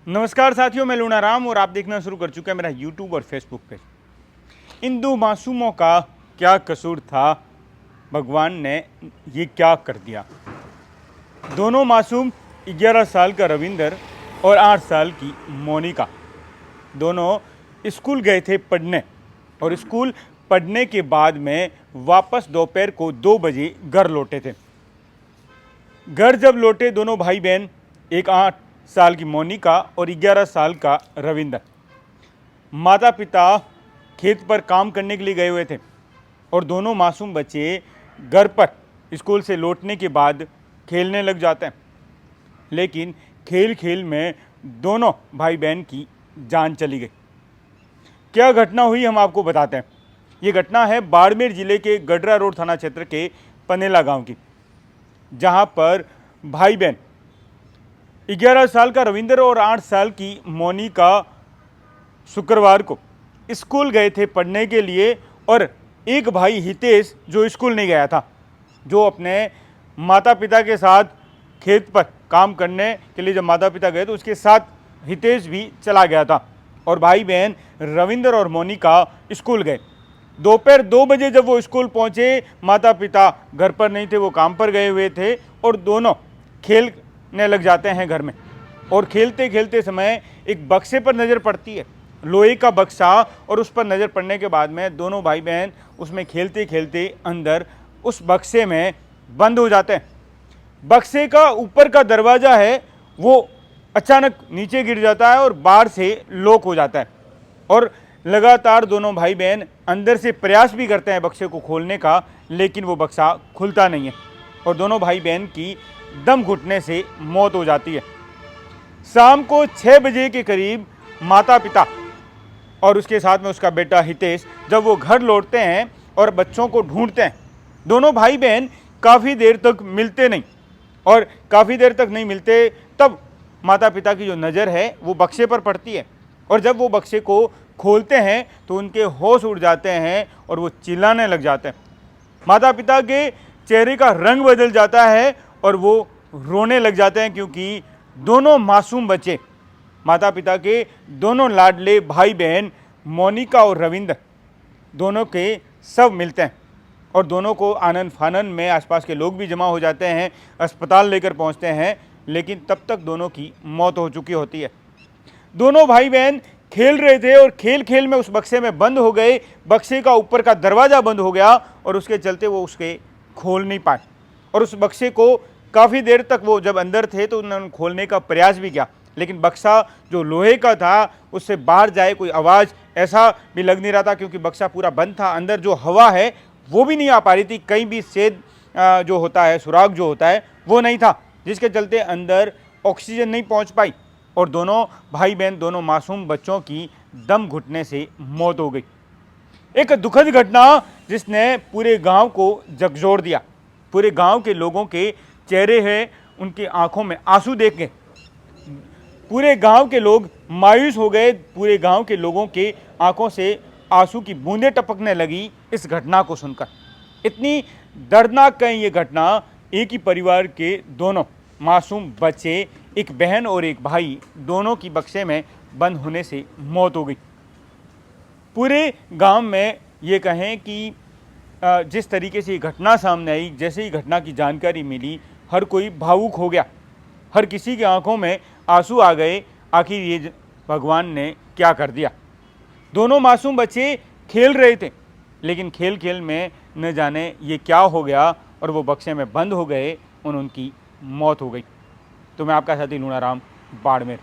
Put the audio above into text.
नमस्कार साथियों, मैं लूनाराम और आप देखना शुरू कर चुके हैं मेरा यूट्यूब और फेसबुक पेज। इन दो मासूमों का क्या कसूर था, भगवान ने ये क्या कर दिया। दोनों मासूम 11 साल का रविंदर और 8 साल की मोनिका दोनों स्कूल गए थे पढ़ने और स्कूल पढ़ने के बाद में वापस दोपहर को 2 बजे घर लौटे थे। घर जब लौटे दोनों भाई बहन, एक 8 साल की मोनिका और 11 साल का रविंदर, माता पिता खेत पर काम करने के लिए गए हुए थे और दोनों मासूम बच्चे घर पर स्कूल से लौटने के बाद खेलने लग जाते हैं। लेकिन खेल खेल में दोनों भाई बहन की जान चली गई। क्या घटना हुई हम आपको बताते हैं। ये घटना है बाड़मेर जिले के गडरा रोड थाना क्षेत्र के पनेला गांव की, जहां पर भाई बहन 11 साल का रविंदर और 8 साल की मोनिका शुक्रवार को स्कूल गए थे पढ़ने के लिए और एक भाई हितेश जो स्कूल नहीं गया था, जो अपने माता पिता के साथ खेत पर काम करने के लिए जब माता पिता गए तो उसके साथ हितेश भी चला गया था और भाई बहन रविंदर और मोनिका स्कूल गए। दोपहर 2 बजे जब वो स्कूल पहुंचे, माता पिता घर पर नहीं थे, वो काम पर गए हुए थे और दोनों खेलने लग जाते हैं घर में। और खेलते खेलते समय एक बक्से पर नज़र पड़ती है, लोहे का बक्सा, और उस पर नज़र पड़ने के बाद में दोनों भाई बहन उसमें खेलते खेलते अंदर उस बक्से में बंद हो जाते हैं। बक्से का ऊपर का दरवाज़ा है वो अचानक नीचे गिर जाता है और बाहर से लॉक हो जाता है और लगातार दोनों भाई बहन अंदर से प्रयास भी करते हैं बक्से को खोलने का, लेकिन वो बक्सा खुलता नहीं है और दोनों भाई बहन की दम घुटने से मौत हो जाती है। शाम को 6 बजे के करीब माता पिता और उसके साथ में उसका बेटा हितेश जब वो घर लौटते हैं और बच्चों को ढूंढते हैं, दोनों भाई बहन काफ़ी देर तक मिलते नहीं और काफ़ी देर तक नहीं मिलते, तब माता पिता की जो नज़र है वो बक्से पर पड़ती है और जब वो बक्से को खोलते हैं तो उनके होश उड़ जाते हैं और वो चिल्लाने लग जाते हैं। माता पिता के चेहरे का रंग बदल जाता है और वो रोने लग जाते हैं, क्योंकि दोनों मासूम बच्चे, माता पिता के दोनों लाडले भाई बहन मोनिका और रविंदर, दोनों के सब मिलते हैं और दोनों को आनन फानन में आसपास के लोग भी जमा हो जाते हैं, अस्पताल लेकर पहुंचते हैं, लेकिन तब तक दोनों की मौत हो चुकी होती है। दोनों भाई बहन खेल रहे थे और खेल खेल में उस बक्से में बंद हो गए। बक्से का ऊपर का दरवाज़ा बंद हो गया और उसके चलते वो उसके खोल नहीं पाए और उस बक्से को काफ़ी देर तक वो जब अंदर थे तो उन्होंने खोलने का प्रयास भी किया, लेकिन बक्सा जो लोहे का था उससे बाहर जाए कोई आवाज़ ऐसा भी लग नहीं रहा था, क्योंकि बक्सा पूरा बंद था। अंदर जो हवा है वो भी नहीं आ पा रही थी, कहीं भी छेद जो होता है, सुराग जो होता है वो नहीं था, जिसके चलते अंदर ऑक्सीजन नहीं पहुंच पाई और दोनों भाई बहन, दोनों मासूम बच्चों की दम घुटने से मौत हो गई। एक दुखद घटना जिसने पूरे गांव को झकझोर दिया। पूरे गांव के लोगों के चेहरे हैं, उनकी आंखों में आंसू देख के पूरे गांव के लोग मायूस हो गए। पूरे गांव के लोगों के आंखों से आंसू की बूंदें टपकने लगी इस घटना को सुनकर। इतनी दर्दनाक है ये घटना। एक ही परिवार के दोनों मासूम बच्चे, एक बहन और एक भाई, दोनों की बक्से में बंद होने से मौत हो गई। पूरे गांव में ये कहें कि जिस तरीके से ये घटना सामने आई, जैसे ही घटना की जानकारी मिली, हर कोई भावुक हो गया, हर किसी की आंखों में आंसू आ गए। आखिर ये भगवान ने क्या कर दिया। दोनों मासूम बच्चे खेल रहे थे, लेकिन खेल खेल में न जाने ये क्या हो गया और वो बक्से में बंद हो गए और उनकी मौत हो गई। तो मैं आपका साथी लूनाराम, बाड़मेर।